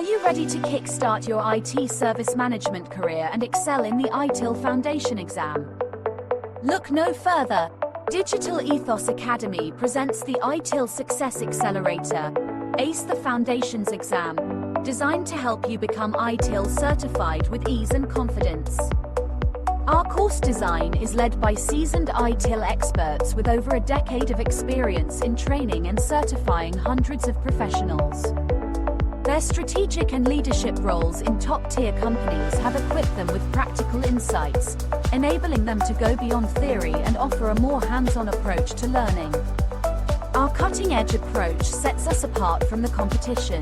you ready to kickstart your IT service management career and excel in the ITIL Foundation Exam? Look no further. Digital Ethos Academy presents the ITIL Success Accelerator, Ace the Foundations Exam, designed to help you become ITIL certified with ease and confidence. Our course design is led by seasoned ITIL experts with over a decade of experience in training and certifying hundreds of professionals. Their strategic and leadership roles in top-tier companies have equipped them with practical insights, enabling them to go beyond theory and offer a more hands-on approach to learning. Our cutting-edge approach sets us apart from the competition.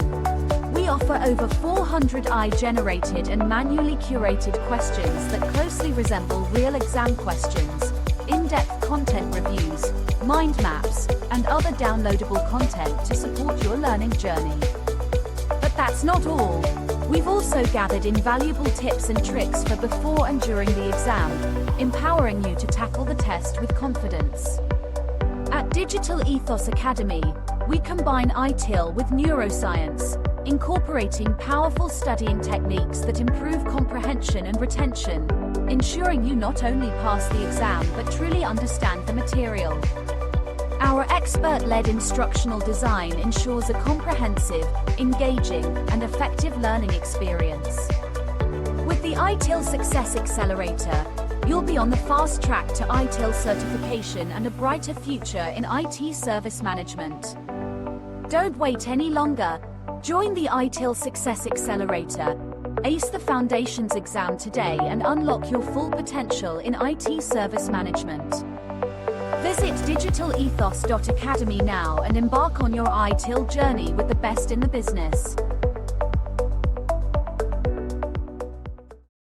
We offer over 400 AI-generated and manually curated questions that closely resemble real exam questions, in-depth content reviews, mind maps, and other downloadable content to support your learning journey. But that's not all. We've also gathered invaluable tips and tricks for before and during the exam, empowering you to tackle the test with confidence. At Digital Ethos Academy, we combine ITIL with neuroscience, incorporating powerful studying techniques that improve comprehension and retention, ensuring you not only pass the exam but truly understand the material. Our expert-led instructional design ensures a comprehensive, engaging, and effective learning experience. With the ITIL Success Accelerator, you'll be on the fast track to ITIL certification and a brighter future in IT service management. Don't wait any longer. Join the ITIL Success Accelerator, Ace the Foundations Exam today and unlock your full potential in IT service management. Visit digitalethos.academy now and embark on your ITIL journey with the best in the business.